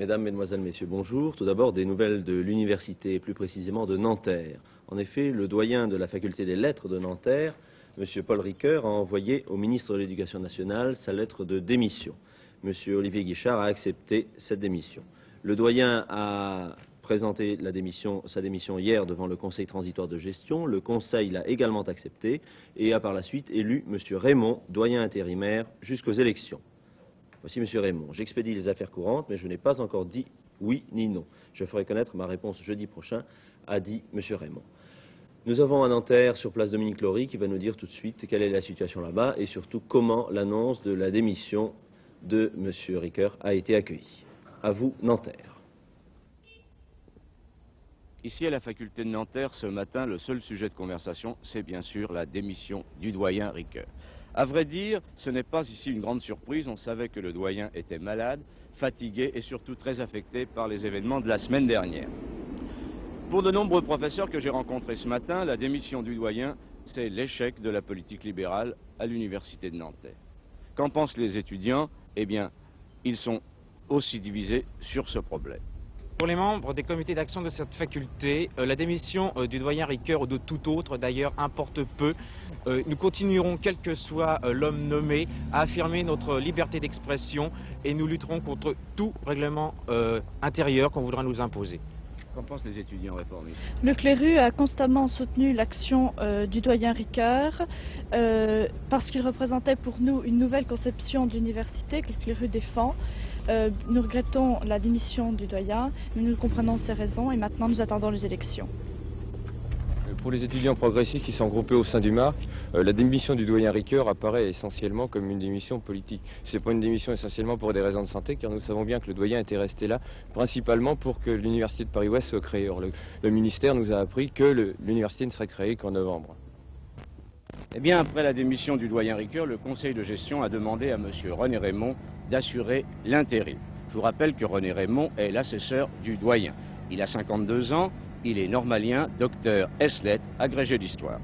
Mesdames, Mesdemoiselles, Messieurs, bonjour. Tout d'abord, des nouvelles de l'université, plus précisément de Nanterre. En effet, le doyen de la faculté des lettres de Nanterre, M. Paul Ricoeur, a envoyé au ministre de l'Éducation nationale sa lettre de démission. M. Olivier Guichard a accepté cette démission. Le doyen a présenté sa démission hier devant le Conseil transitoire de gestion. Le Conseil l'a également accepté et a par la suite élu M. Raymond, doyen intérimaire, jusqu'aux élections. Voici M. Raymond. J'expédie les affaires courantes, mais je n'ai pas encore dit oui ni non. Je ferai connaître ma réponse jeudi prochain, a dit M. Raymond. Nous avons à Nanterre, sur place Dominique Laurie, qui va nous dire tout de suite quelle est la situation là-bas et surtout comment l'annonce de la démission de M. Ricoeur a été accueillie. À vous, Nanterre. Ici, à la faculté de Nanterre, ce matin, le seul sujet de conversation, c'est bien sûr la démission du doyen Ricoeur. À vrai dire, ce n'est pas ici une grande surprise. On savait que le doyen était malade, fatigué et surtout très affecté par les événements de la semaine dernière. Pour de nombreux professeurs que j'ai rencontrés ce matin, la démission du doyen, c'est l'échec de la politique libérale à l'université de Nanterre. Qu'en pensent les étudiants? Eh bien, ils sont aussi divisés sur ce problème. Pour les membres des comités d'action de cette faculté, la démission du doyen Ricoeur ou de tout autre d'ailleurs importe peu. Nous continuerons, quel que soit l'homme nommé, à affirmer notre liberté d'expression et nous lutterons contre tout règlement intérieur qu'on voudra nous imposer. Qu'en pensent les étudiants réformistes? Le cléru a constamment soutenu l'action du doyen Ricoeur parce qu'il représentait pour nous une nouvelle conception de l'université que le cléru défend. Nous regrettons la démission du doyen, mais nous comprenons ses raisons et maintenant nous attendons les élections. Pour les étudiants progressistes qui sont groupés au sein du MARC, la démission du doyen Ricoeur apparaît essentiellement comme une démission politique. Ce n'est pas une démission essentiellement pour des raisons de santé, car nous savons bien que le doyen était resté là principalement pour que l'université de Paris-Ouest soit créée. Or, le ministère nous a appris que l'université ne serait créée qu'en novembre. Eh bien, après la démission du doyen Ricoeur, le conseil de gestion a demandé à M. René Raymond d'assurer l'intérim. Je vous rappelle que René Raymond est l'assesseur du doyen. Il a 52 ans, il est normalien, docteur ès-lettres, agrégé d'histoire.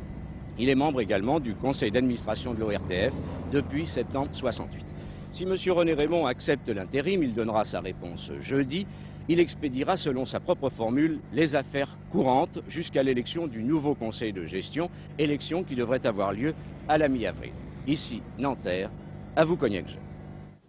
Il est membre également du conseil d'administration de l'ORTF depuis septembre 68. Si M. René Raymond accepte l'intérim, il donnera sa réponse jeudi. Il expédiera, selon sa propre formule, les affaires courantes jusqu'à l'élection du nouveau conseil de gestion, élection qui devrait avoir lieu à la mi-avril. Ici, Nanterre, à vous Cognac-Jean.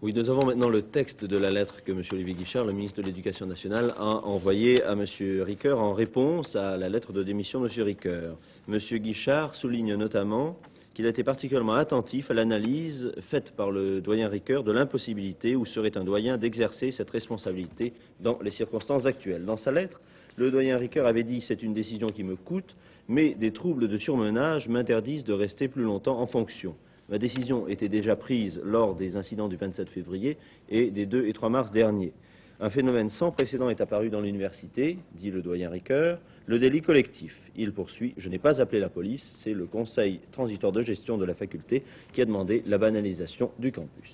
Oui, nous avons maintenant le texte de la lettre que M. Olivier Guichard, le ministre de l'Éducation nationale, a envoyée à M. Ricoeur en réponse à la lettre de démission de M. Ricoeur. M. Guichard souligne notamment qu'il a été particulièrement attentif à l'analyse faite par le doyen Ricoeur de l'impossibilité où serait un doyen d'exercer cette responsabilité dans les circonstances actuelles. Dans sa lettre, le doyen Ricoeur avait dit « c'est une décision qui me coûte, mais des troubles de surmenage m'interdisent de rester plus longtemps en fonction. Ma décision était déjà prise lors des incidents du 27 février et des 2 et 3 mars derniers. Un phénomène sans précédent est apparu dans l'université, dit le doyen Ricoeur, le délit collectif. Il poursuit, je n'ai pas appelé la police, c'est le conseil transitoire de gestion de la faculté qui a demandé la banalisation du campus.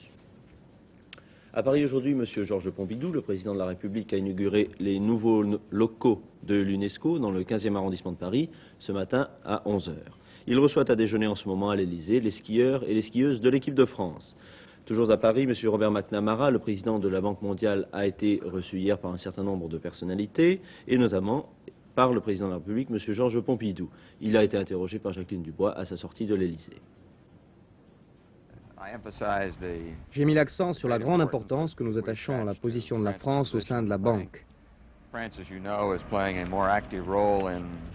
À Paris aujourd'hui, M. Georges Pompidou, le président de la République, a inauguré les nouveaux locaux de l'UNESCO dans le 15e arrondissement de Paris ce matin à 11 h. Il reçoit à déjeuner en ce moment à l'Élysée les skieurs et les skieuses de l'équipe de France. Toujours à Paris, M. Robert McNamara, le président de la Banque mondiale, a été reçu hier par un certain nombre de personnalités, et notamment par le président de la République, M. Georges Pompidou. Il a été interrogé par Jacqueline Dubois à sa sortie de l'Élysée. J'ai mis l'accent sur la grande importance que nous attachons à la position de la France au sein de la Banque.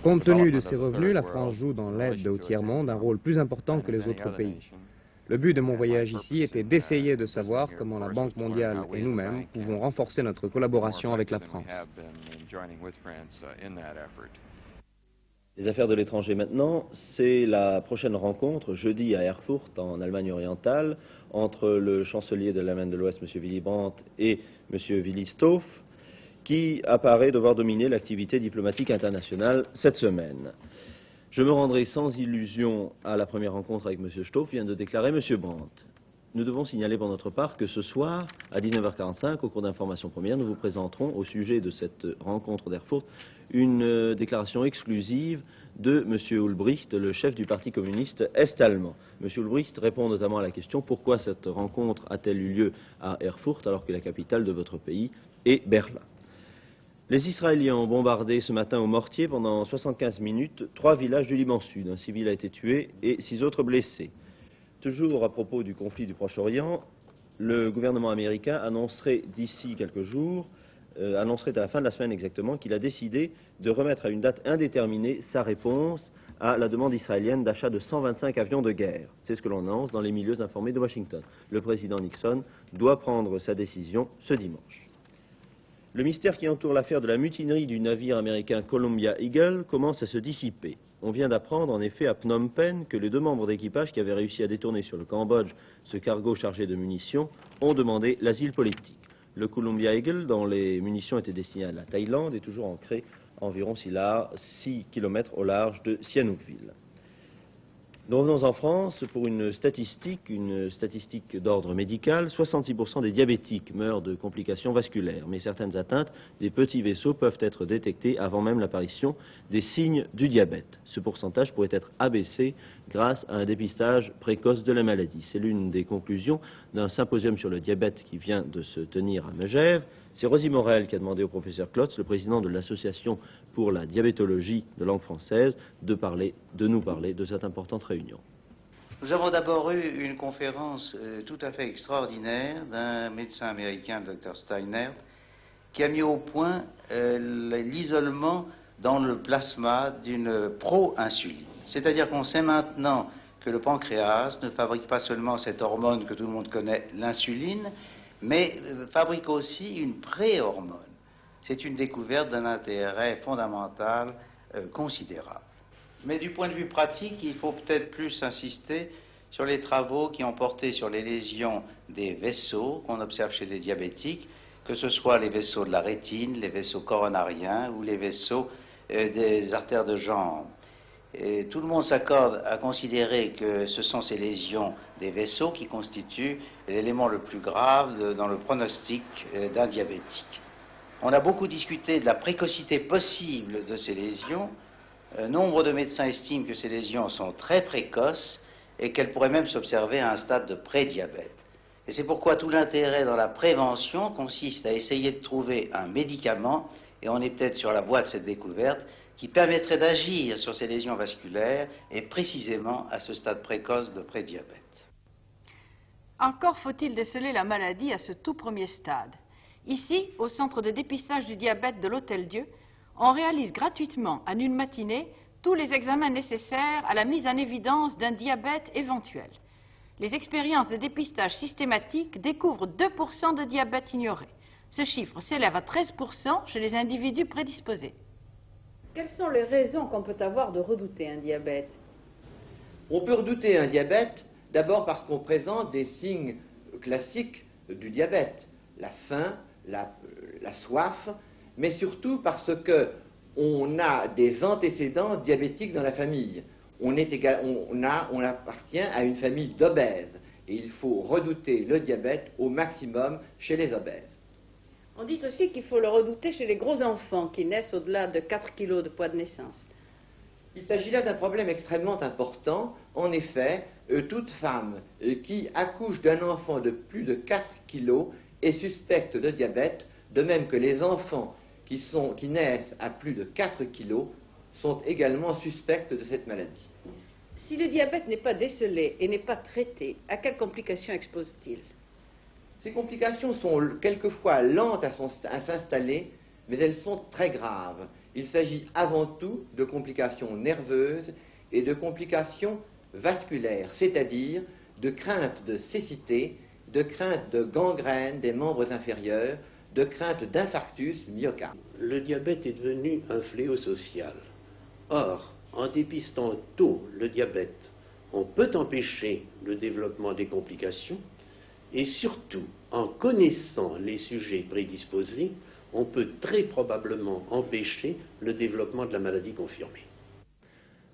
Compte tenu de ses revenus, la France joue dans l'aide au tiers-monde un rôle plus important que les autres pays. Le but de mon voyage ici était d'essayer de savoir comment la Banque mondiale et nous-mêmes pouvons renforcer notre collaboration avec la France. Les affaires de l'étranger maintenant, c'est la prochaine rencontre jeudi à Erfurt en Allemagne orientale entre le chancelier de l'Allemagne de l'Ouest, M. Willy Brandt, et M. Willy Stoph, qui apparaît devoir dominer l'activité diplomatique internationale cette semaine. Je me rendrai sans illusion à la première rencontre avec M. Stoph, vient de déclarer M. Brandt. Nous devons signaler pour notre part que ce soir, à 19h45, au cours d'informations premières, nous vous présenterons au sujet de cette rencontre d'Erfurt une déclaration exclusive de M. Ulbricht, le chef du Parti communiste est-allemand. M. Ulbricht répond notamment à la question pourquoi cette rencontre a-t-elle eu lieu à Erfurt alors que la capitale de votre pays est Berlin. Les Israéliens ont bombardé ce matin au mortier pendant 75 minutes 3 villages du Liban Sud. Un civil a été tué et 6 autres blessés. Toujours à propos du conflit du Proche-Orient, le gouvernement américain annoncerait d'ici quelques jours, annoncerait à la fin de la semaine exactement, qu'il a décidé de remettre à une date indéterminée sa réponse à la demande israélienne d'achat de 125 avions de guerre. C'est ce que l'on annonce dans les milieux informés de Washington. Le président Nixon doit prendre sa décision ce dimanche. Le mystère qui entoure l'affaire de la mutinerie du navire américain Columbia Eagle commence à se dissiper. On vient d'apprendre en effet à Phnom Penh que les 2 membres d'équipage qui avaient réussi à détourner sur le Cambodge ce cargo chargé de munitions ont demandé l'asile politique. Le Columbia Eagle, dont les munitions étaient destinées à la Thaïlande, est toujours ancré environ 6 km au large de Sihanoukville. Nous revenons en France pour une statistique d'ordre médical. 66% des diabétiques meurent de complications vasculaires, mais certaines atteintes des petits vaisseaux peuvent être détectées avant même l'apparition des signes du diabète. Ce pourcentage pourrait être abaissé grâce à un dépistage précoce de la maladie. C'est l'une des conclusions d'un symposium sur le diabète qui vient de se tenir à Megève. C'est Rosie Morel qui a demandé au professeur Klotz, le président de l'Association pour la diabétologie de langue française, de nous parler de cette importante réunion. Nous avons d'abord eu une conférence tout à fait extraordinaire d'un médecin américain, le Dr Steiner, qui a mis au point l'isolement dans le plasma d'une pro-insuline. C'est-à-dire qu'on sait maintenant que le pancréas ne fabrique pas seulement cette hormone que tout le monde connaît, l'insuline, mais fabrique aussi une pré-hormone. C'est une découverte d'un intérêt fondamental considérable. Mais du point de vue pratique, il faut peut-être plus insister sur les travaux qui ont porté sur les lésions des vaisseaux qu'on observe chez les diabétiques, que ce soit les vaisseaux de la rétine, les vaisseaux coronariens ou les vaisseaux des artères de jambes. Et tout le monde s'accorde à considérer que ce sont ces lésions des vaisseaux qui constituent l'élément le plus grave dans le pronostic d'un diabétique. On a beaucoup discuté de la précocité possible de ces lésions. Nombre de médecins estiment que ces lésions sont très précoces et qu'elles pourraient même s'observer à un stade de prédiabète. Et c'est pourquoi tout l'intérêt dans la prévention consiste à essayer de trouver un médicament, et on est peut-être sur la voie de cette découverte, qui permettrait d'agir sur ces lésions vasculaires et précisément à ce stade précoce de prédiabète. Encore faut-il déceler la maladie à ce tout premier stade. Ici, au centre de dépistage du diabète de l'Hôtel-Dieu, on réalise gratuitement en une matinée tous les examens nécessaires à la mise en évidence d'un diabète éventuel. Les expériences de dépistage systématique découvrent 2% de diabète ignoré. Ce chiffre s'élève à 13% chez les individus prédisposés. Quelles sont les raisons qu'on peut avoir de redouter un diabète? On peut redouter un diabète d'abord parce qu'on présente des signes classiques du diabète, la faim, la soif, mais surtout parce qu'on a des antécédents diabétiques dans la famille. On appartient à une famille d'obèses et il faut redouter le diabète au maximum chez les obèses. On dit aussi qu'il faut le redouter chez les gros enfants qui naissent au-delà de 4 kg de poids de naissance. Il s'agit là d'un problème extrêmement important. En effet, toute femme qui accouche d'un enfant de plus de 4 kg est suspecte de diabète, de même que les enfants qui naissent à plus de 4 kg sont également suspects de cette maladie. Si le diabète n'est pas décelé et n'est pas traité, à quelles complications expose-t-il? Ces complications sont quelquefois lentes à s'installer, mais elles sont très graves. Il s'agit avant tout de complications nerveuses et de complications vasculaires, c'est-à-dire de crainte de cécité, de crainte de gangrène des membres inférieurs, de crainte d'infarctus myocarde. Le diabète est devenu un fléau social. Or, en dépistant tôt le diabète, on peut empêcher le développement des complications et surtout, en connaissant les sujets prédisposés, on peut très probablement empêcher le développement de la maladie confirmée.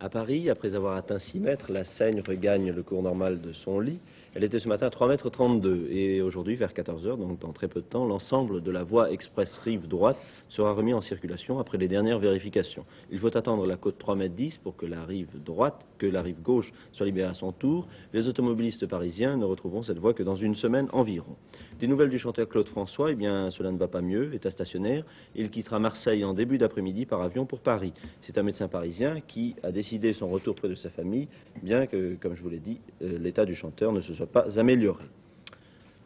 À Paris, après avoir atteint 6 mètres, la Seigne regagne le cours normal de son lit. Elle était ce matin à 3,32 m et aujourd'hui, vers 14 h, donc dans très peu de temps, l'ensemble de la voie express rive droite sera remis en circulation après les dernières vérifications. Il faut attendre la côte 3,10 m pour que la rive gauche soit libérée à son tour. Les automobilistes parisiens ne retrouveront cette voie que dans une semaine environ. Des nouvelles du chanteur Claude François, eh bien, cela ne va pas mieux, état stationnaire. Il quittera Marseille en début d'après-midi par avion pour Paris. C'est un médecin parisien qui a décidé son retour près de sa famille, bien que, comme je vous l'ai dit, l'état du chanteur ne se soit pas amélioré.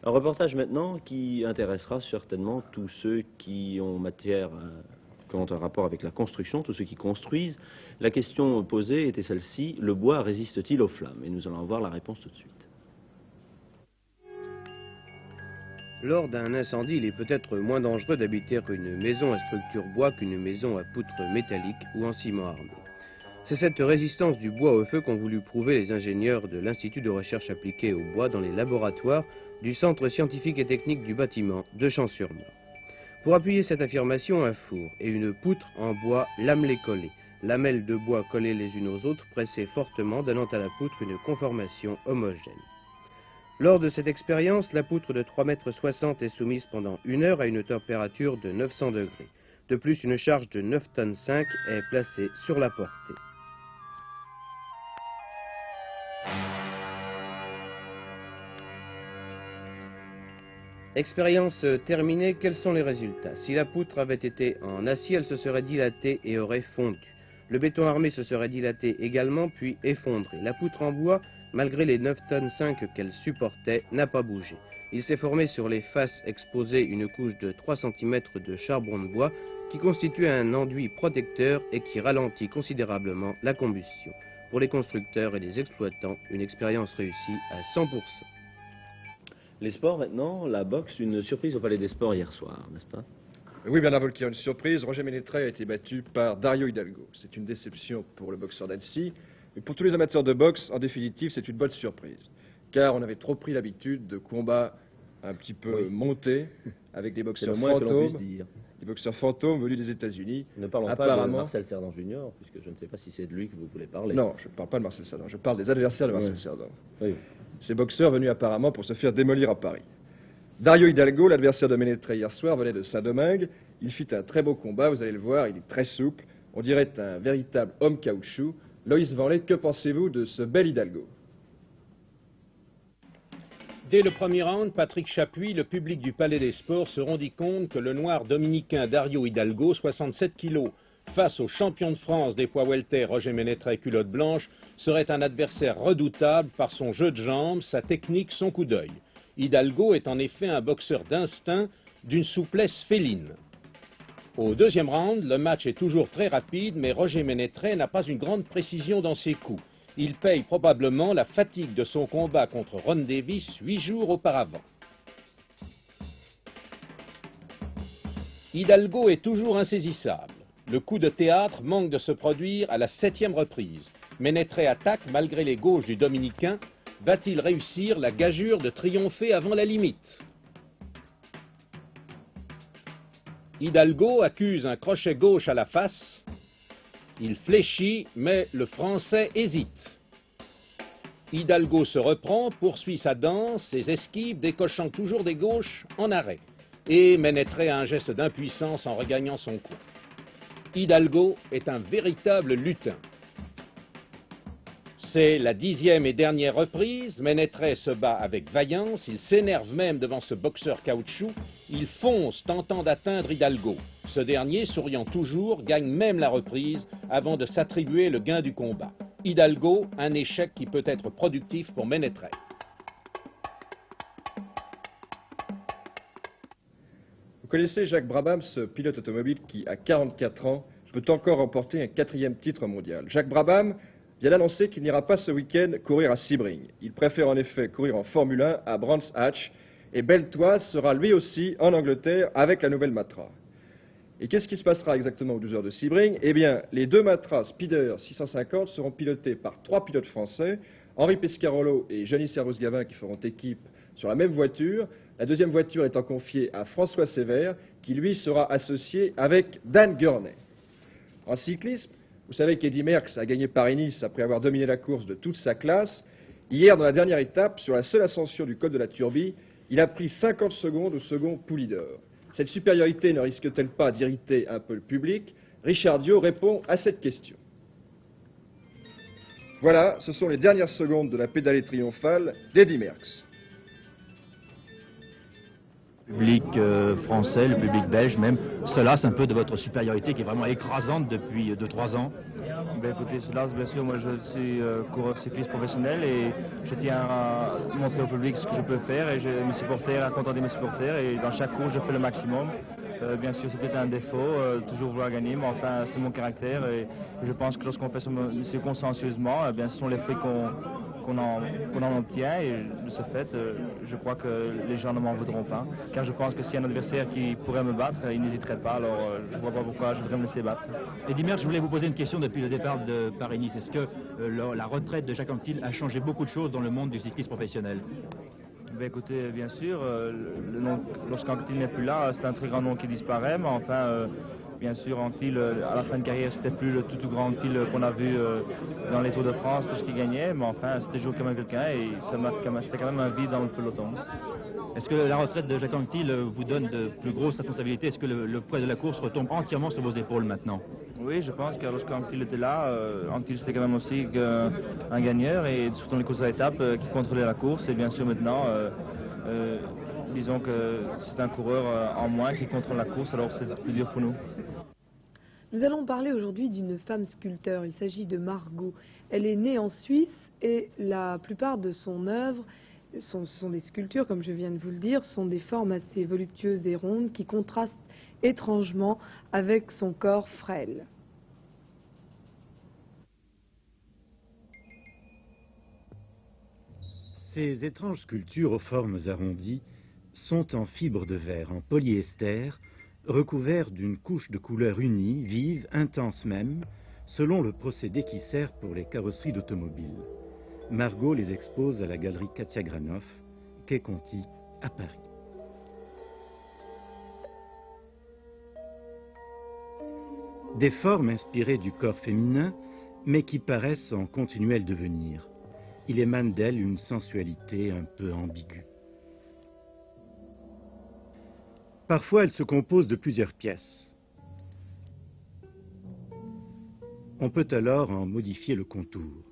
Un reportage maintenant qui intéressera certainement tous ceux qui ont un rapport avec la construction, tous ceux qui construisent. La question posée était celle-ci: le bois résiste-t-il aux flammes? Et nous allons voir la réponse tout de suite. Lors d'un incendie, il est peut-être moins dangereux d'habiter une maison à structure bois qu'une maison à poutres métalliques ou en ciment armé. C'est cette résistance du bois au feu qu'ont voulu prouver les ingénieurs de l'Institut de recherche appliquée au bois dans les laboratoires du Centre scientifique et technique du bâtiment de Champs-sur-Marne. Pour appuyer cette affirmation, un four et une poutre en bois lamelé collé, lamelles de bois collées les unes aux autres, pressées fortement, donnant à la poutre une conformation homogène. Lors de cette expérience, la poutre de 3,60 m est soumise pendant 1 heure à une température de 900 degrés. De plus, une charge de 9,5 tonnes est placée sur la portée. Expérience terminée, quels sont les résultats? Si la poutre avait été en acier, elle se serait dilatée et aurait fondu. Le béton armé se serait dilaté également, puis effondré. La poutre en bois, malgré les 9,5 tonnes qu'elle supportait, n'a pas bougé. Il s'est formé sur les faces exposées une couche de 3 cm de charbon de bois qui constitue un enduit protecteur et qui ralentit considérablement la combustion. Pour les constructeurs et les exploitants, une expérience réussie à 100%. Les sports maintenant, la boxe, une surprise au Palais des Sports hier soir, n'est-ce pas? Oui, Bernard Volquier, une surprise. Roger Ménétré a été battu par Dario Hidalgo. C'est une déception pour le boxeur d'Annecy, mais pour tous les amateurs de boxe, en définitive, c'est une bonne surprise. Car on avait trop pris l'habitude de combats un petit peu montés, avec des boxeurs fantômes. Des boxeurs fantômes venus des États-Unis. Ne parlons pas de Marcel Cerdan Junior, puisque je ne sais pas si c'est de lui que vous voulez parler. Non, je ne parle pas de Marcel Cerdan, je parle des adversaires de Marcel Cerdan. Oui. Ces boxeurs venus apparemment pour se faire démolir à Paris. Dario Hidalgo, l'adversaire de Ménétré hier soir, venait de Saint-Domingue. Il fit un très beau combat, vous allez le voir, il est très souple. On dirait un véritable homme caoutchouc. Loïs Vanlet, que pensez-vous de ce bel Hidalgo? Dès le premier round, Patrick Chapuis, le public du Palais des Sports, se rendit compte que le noir dominicain Dario Hidalgo, 67 kilos, face au champion de France des poids welter Roger Ménétré culotte blanche, serait un adversaire redoutable par son jeu de jambes, sa technique, son coup d'œil. Hidalgo est en effet un boxeur d'instinct, d'une souplesse féline. Au deuxième round, le match est toujours très rapide, mais Roger Ménétré n'a pas une grande précision dans ses coups. Il paye probablement la fatigue de son combat contre Ron Davis 8 jours auparavant. Hidalgo est toujours insaisissable. Le coup de théâtre manque de se produire à la 7e reprise. Ménétré attaque malgré les gauches du Dominicain. Va-t-il réussir la gageure de triompher avant la limite? Hidalgo accuse un crochet gauche à la face. Il fléchit, mais le Français hésite. Hidalgo se reprend, poursuit sa danse, ses esquives, décochant toujours des gauches en arrêt. Et Ménétré a un geste d'impuissance en regagnant son coin. Hidalgo est un véritable lutin. C'est la 10e et dernière reprise. Ménétré se bat avec vaillance. Il s'énerve même devant ce boxeur caoutchouc. Il fonce tentant d'atteindre Hidalgo. Ce dernier, souriant toujours, gagne même la reprise avant de s'attribuer le gain du combat. Hidalgo, un échec qui peut être productif pour Ménétré. Vous connaissez Jacques Brabham, ce pilote automobile qui, à 44 ans, peut encore remporter un 4e titre mondial. Jacques Brabham vient d'annoncer qu'il n'ira pas ce week-end courir à Sebring. Il préfère en effet courir en Formule 1 à Brands Hatch, et Beltoise sera lui aussi en Angleterre avec la nouvelle Matra. Et qu'est-ce qui se passera exactement aux 12 heures de Sebring? Eh bien, les 2 Matra Speeder 650 seront pilotés par 3 pilotes français, Henri Pescarolo et Johnny Servoz-Gavin, qui feront équipe sur la même voiture. La deuxième voiture étant confiée à François Sévère, qui lui sera associé avec Dan Gurney. En cyclisme, Vous savez qu'Eddy Merckx a gagné Paris-Nice après avoir dominé la course de toute sa classe. Hier, dans la dernière étape, sur la seule ascension du col de la Turbie, il a pris 50 secondes au second Poulidor. Cette supériorité ne risque-t-elle pas d'irriter un peu le public? Richard Diot répond à cette question. Voilà, ce sont les dernières secondes de la pédalée triomphale d'Eddy Merckx. Le public français, le public belge même, se lasse un peu de votre supériorité qui est vraiment écrasante depuis 2-3 ans. Ben écoutez, cela, bien sûr, moi je suis coureur cycliste professionnel et je tiens à montrer au public ce que je peux faire et mes supporters, à contenter mes supporters et dans chaque course je fais le maximum. Bien sûr, c'est peut-être un défaut, toujours vouloir gagner, mais enfin c'est mon caractère et je pense que lorsqu'on fait ce consciencieusement, eh bien, ce sont les faits qu'on en obtient et de ce fait, je crois que les gens ne m'en voudront pas. Car je pense que s'il y a un adversaire qui pourrait me battre, il n'hésiterait pas, alors je ne vois pas pourquoi je voudrais me laisser battre. Eddy Merckx, je voulais vous poser une question depuis le départ de Paris-Nice. Est-ce que la retraite de Jacques Anquetil a changé beaucoup de choses dans le monde du cyclisme professionnel? Ben écoutez, bien sûr, lorsqu'Anquetil n'est plus là, c'est un très grand nom qui disparaît, mais enfin, bien sûr, Anquetil, à la fin de carrière, c'était plus le tout grand Anquetil qu'on a vu dans les Tours de France, tout ce qu'il gagnait, mais enfin, c'était toujours quand même quelqu'un et c'était quand même un vide dans le peloton. Est-ce que la retraite de Jacques Anquetil vous donne de plus grosses responsabilités? Est-ce que le poids de la course retombe entièrement sur vos épaules maintenant? Oui, je pense que lorsqu'Anquetil était là, Anquetil c'était quand même aussi un gagneur et surtout dans les courses à étapes qui contrôlait la course et bien sûr maintenant, disons que c'est un coureur en moins qui contrôle la course, alors c'est plus dur pour nous. Nous allons parler aujourd'hui d'une femme sculpteur, il s'agit de Margot. Elle est née en Suisse et la plupart de son œuvre sont des sculptures, comme je viens de vous le dire, sont des formes assez voluptueuses et rondes qui contrastent étrangement avec son corps frêle. Ces étranges sculptures aux formes arrondies sont en fibre de verre, en polyester, recouverts d'une couche de couleur unie, vive, intense même, selon le procédé qui sert pour les carrosseries d'automobiles. Margot les expose à la galerie Katia Granoff, quai Conti, à Paris. Des formes inspirées du corps féminin, mais qui paraissent en continuel devenir. Il émane d'elles une sensualité un peu ambiguë. Parfois, elle se compose de plusieurs pièces. On peut alors en modifier le contour.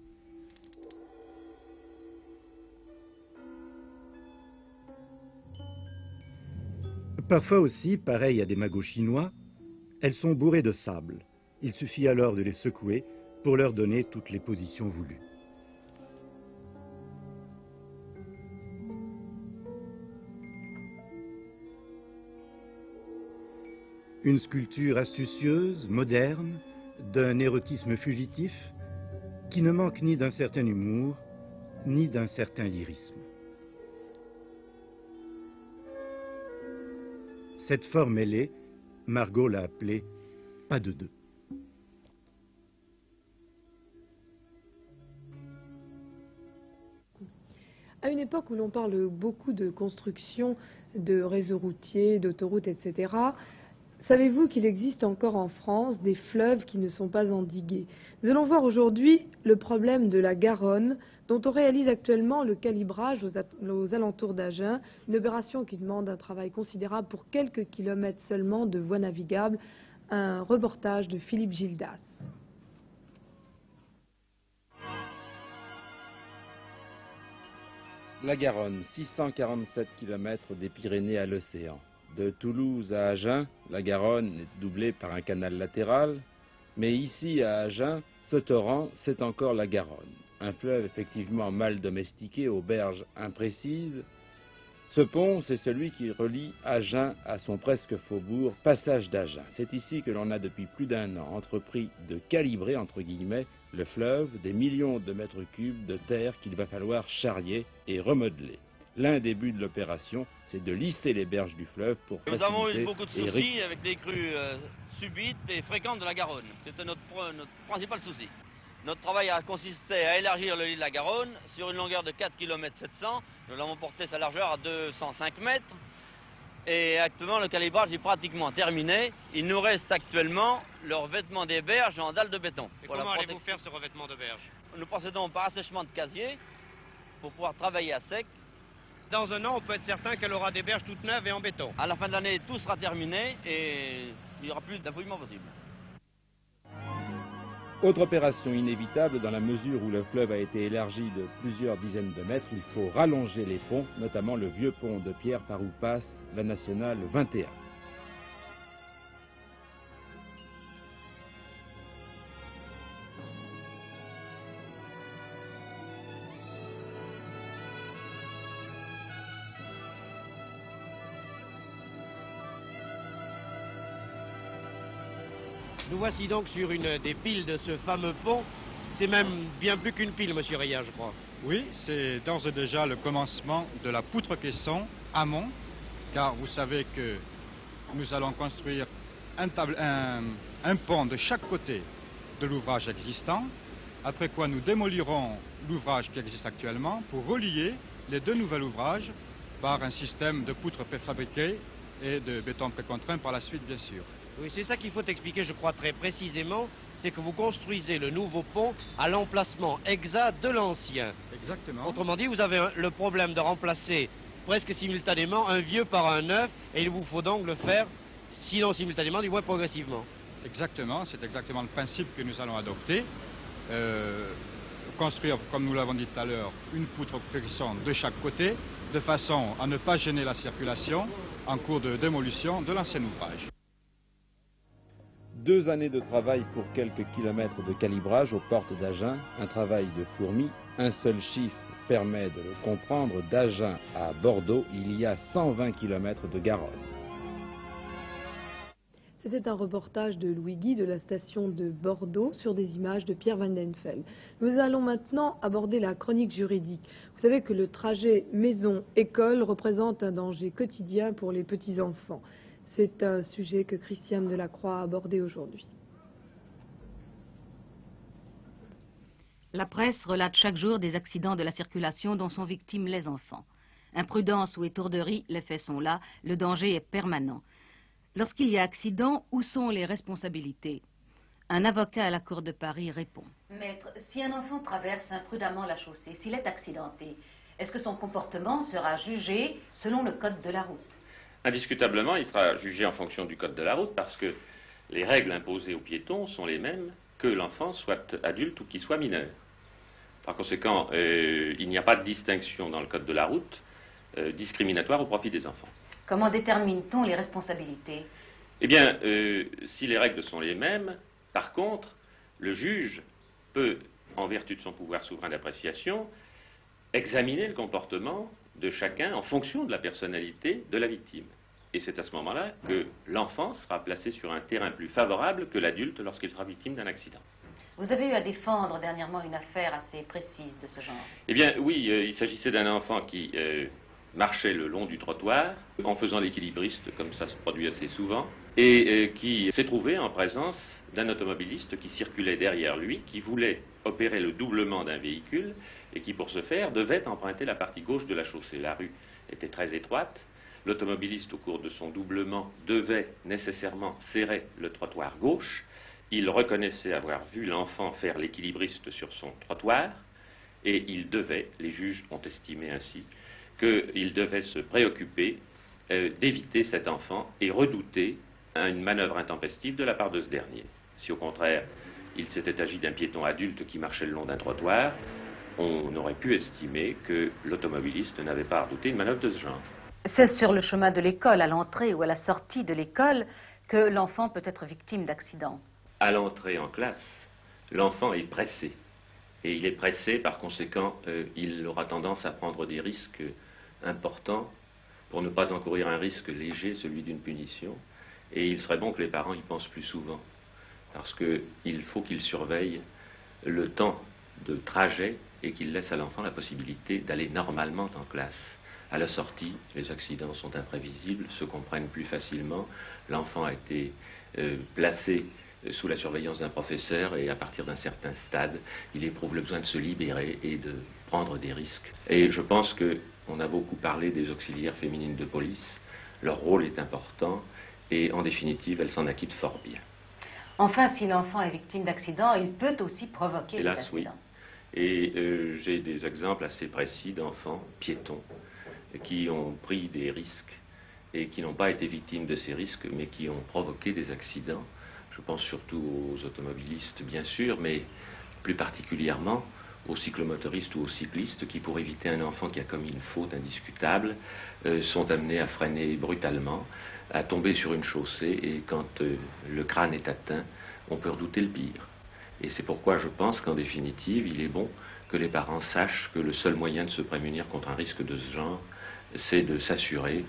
Parfois aussi, pareil à des magots chinois, elles sont bourrées de sable. Il suffit alors de les secouer pour leur donner toutes les positions voulues. Une sculpture astucieuse, moderne, d'un érotisme fugitif, qui ne manque ni d'un certain humour, ni d'un certain lyrisme. Cette forme ailée, Margot l'a appelée « pas de deux ». À une époque où l'on parle beaucoup de construction de réseaux routiers, d'autoroutes, etc., savez-vous qu'il existe encore en France des fleuves qui ne sont pas endigués? Nous allons voir aujourd'hui le problème de la Garonne, dont on réalise actuellement le calibrage aux alentours d'Agen, une opération qui demande un travail considérable pour quelques kilomètres seulement de voies navigables. Un reportage de Philippe Gildas. La Garonne, 647 km des Pyrénées à l'océan. De Toulouse à Agen, la Garonne est doublée par un canal latéral, mais ici à Agen, ce torrent, c'est encore la Garonne. Un fleuve effectivement mal domestiqué aux berges imprécises. Ce pont, c'est celui qui relie Agen à son presque faubourg, passage d'Agen. C'est ici que l'on a depuis plus d'un an entrepris de calibrer, entre guillemets, le fleuve, des millions de mètres cubes de terre qu'il va falloir charrier et remodeler. L'un des buts de l'opération, c'est de lisser les berges du fleuve pour faciliter... Nous avons eu beaucoup de soucis avec les crues subites et fréquentes de la Garonne. C'était notre principal souci. Notre travail a consisté à élargir le lit de la Garonne sur une longueur de 4 km 700. Nous l'avons porté sa largeur à 205 mètres. Et actuellement, le calibrage est pratiquement terminé. Il nous reste actuellement le revêtement des berges en dalle de béton. Et comment allez-vous faire ce revêtement de berge? Nous procédons par assèchement de casier pour pouvoir travailler à sec. Dans un an, on peut être certain qu'elle aura des berges toutes neuves et en béton. À la fin de l'année, tout sera terminé et il n'y aura plus d'affouillement possible. Autre opération inévitable dans la mesure où le fleuve a été élargi de plusieurs dizaines de mètres, il faut rallonger les ponts, notamment le vieux pont de pierre par où passe la nationale 21. Nous voici donc sur une des piles de ce fameux pont. C'est même bien plus qu'une pile, monsieur Ria, je crois. Oui, c'est d'ores et déjà le commencement de la poutre-caisson amont, car vous savez que nous allons construire un pont de chaque côté de l'ouvrage existant, après quoi nous démolirons l'ouvrage qui existe actuellement pour relier les deux nouveaux ouvrages par un système de poutres préfabriquées et de béton précontraint par la suite, bien sûr. Oui, c'est ça qu'il faut expliquer, je crois, très précisément. C'est que vous construisez le nouveau pont à l'emplacement exact de l'ancien. Exactement. Autrement dit, vous avez le problème de remplacer presque simultanément un vieux par un neuf, et il vous faut donc le faire, sinon simultanément, du moins progressivement. Exactement, c'est exactement le principe que nous allons adopter. Construire, comme nous l'avons dit tout à l'heure, une poutre caisson de chaque côté, de façon à ne pas gêner la circulation en cours de démolition de l'ancien ouvrage. 2 années de travail pour quelques kilomètres de calibrage aux portes d'Agen, un travail de fourmi. Un seul chiffre permet de le comprendre. D'Agen à Bordeaux, il y a 120 km de Garonne. C'était un reportage de Louis Guy de la station de Bordeaux sur des images de Pierre Van Den Feld. Nous allons maintenant aborder la chronique juridique. Vous savez que le trajet maison-école représente un danger quotidien pour les petits-enfants. C'est un sujet que Christiane Delacroix a abordé aujourd'hui. La presse relate chaque jour des accidents de la circulation dont sont victimes les enfants. Imprudence ou étourderie, les faits sont là, le danger est permanent. Lorsqu'il y a accident, où sont les responsabilités? Un avocat à la Cour de Paris répond. Maître, si un enfant traverse imprudemment la chaussée, s'il est accidenté, est-ce que son comportement sera jugé selon le code de la route? Indiscutablement, il sera jugé en fonction du code de la route parce que les règles imposées aux piétons sont les mêmes que l'enfant soit adulte ou qu'il soit mineur. Par conséquent, il n'y a pas de distinction dans le code de la route discriminatoire au profit des enfants. Comment détermine-t-on les responsabilités? Eh bien, si les règles sont les mêmes, par contre, le juge peut, en vertu de son pouvoir souverain d'appréciation, examiner le comportement de chacun en fonction de la personnalité de la victime. Et c'est à ce moment-là que l'enfant sera placé sur un terrain plus favorable que l'adulte lorsqu'il sera victime d'un accident. Vous avez eu à défendre dernièrement une affaire assez précise de ce genre. Eh bien, oui, il s'agissait d'un enfant qui marchait le long du trottoir en faisant l'équilibriste, comme ça se produit assez souvent, et qui s'est trouvé en présence d'un automobiliste qui circulait derrière lui, qui voulait opérer le doublement d'un véhicule et qui, pour ce faire, devait emprunter la partie gauche de la chaussée. La rue était très étroite. L'automobiliste, au cours de son doublement, devait nécessairement serrer le trottoir gauche. Il reconnaissait avoir vu l'enfant faire l'équilibriste sur son trottoir et il devait, les juges ont estimé ainsi, qu'il devait se préoccuper d'éviter cet enfant et redouter une manœuvre intempestive de la part de ce dernier. Si au contraire, il s'était agi d'un piéton adulte qui marchait le long d'un trottoir, on aurait pu estimer que l'automobiliste n'avait pas à redouter une manœuvre de ce genre. C'est sur le chemin de l'école, à l'entrée ou à la sortie de l'école, que l'enfant peut être victime d'accidents. À l'entrée en classe, l'enfant est pressé. Et il est pressé, par conséquent, il aura tendance à prendre des risques importants pour ne pas encourir un risque léger, celui d'une punition. Et il serait bon que les parents y pensent plus souvent, parce qu'il faut qu'ils surveillent le temps de trajet et qu'ils laissent à l'enfant la possibilité d'aller normalement en classe. À la sortie, les accidents sont imprévisibles, se comprennent plus facilement. L'enfant a été placé sous la surveillance d'un professeur et à partir d'un certain stade, il éprouve le besoin de se libérer et de prendre des risques. Et je pense qu'on a beaucoup parlé des auxiliaires féminines de police. Leur rôle est important et en définitive, elles s'en acquittent fort bien. Enfin, si l'enfant est victime d'accident, il peut aussi provoquer des Hélas, oui. accidents. Et j'ai des exemples assez précis d'enfants piétons qui ont pris des risques et qui n'ont pas été victimes de ces risques, mais qui ont provoqué des accidents. Je pense surtout aux automobilistes, bien sûr, mais plus particulièrement aux cyclomotoristes ou aux cyclistes qui, pour éviter un enfant qui a commis une faute indiscutable, sont amenés à freiner brutalement, à tomber sur une chaussée, et quand le crâne est atteint, on peut redouter le pire. Et c'est pourquoi je pense qu'en définitive, il est bon que les parents sachent que le seul moyen de se prémunir contre un risque de ce genre, c'est de s'assurer.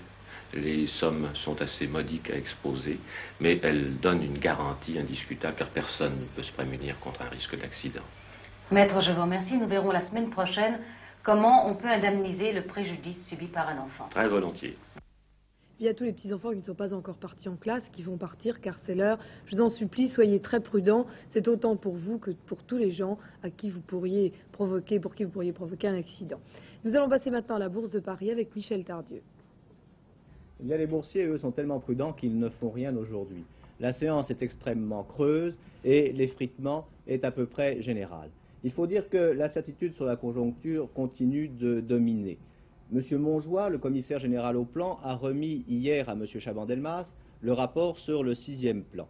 Les sommes sont assez modiques à exposer, mais elles donnent une garantie indiscutable, car personne ne peut se prémunir contre un risque d'accident. Maître, je vous remercie. Nous verrons la semaine prochaine comment on peut indemniser le préjudice subi par un enfant. Très volontiers. Il y a tous les petits-enfants qui ne sont pas encore partis en classe, qui vont partir car c'est l'heure. Je vous en supplie, soyez très prudents. C'est autant pour vous que pour tous les gens pour qui vous pourriez provoquer un accident. Nous allons passer maintenant à la Bourse de Paris avec Michel Tardieu. Eh bien, les boursiers, eux, sont tellement prudents qu'ils ne font rien aujourd'hui. La séance est extrêmement creuse et l'effritement est à peu près général. Il faut dire que l'incertitude sur la conjoncture continue de dominer. M. Montjoie, le commissaire général au plan, a remis hier à M. Chaban-Delmas le rapport sur le 6e plan.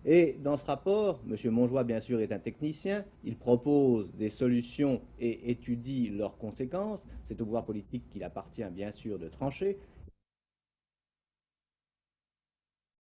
Et dans ce rapport, M. Montjoie, bien sûr, est un technicien, il propose des solutions et étudie leurs conséquences. C'est au pouvoir politique qu'il appartient, bien sûr, de trancher.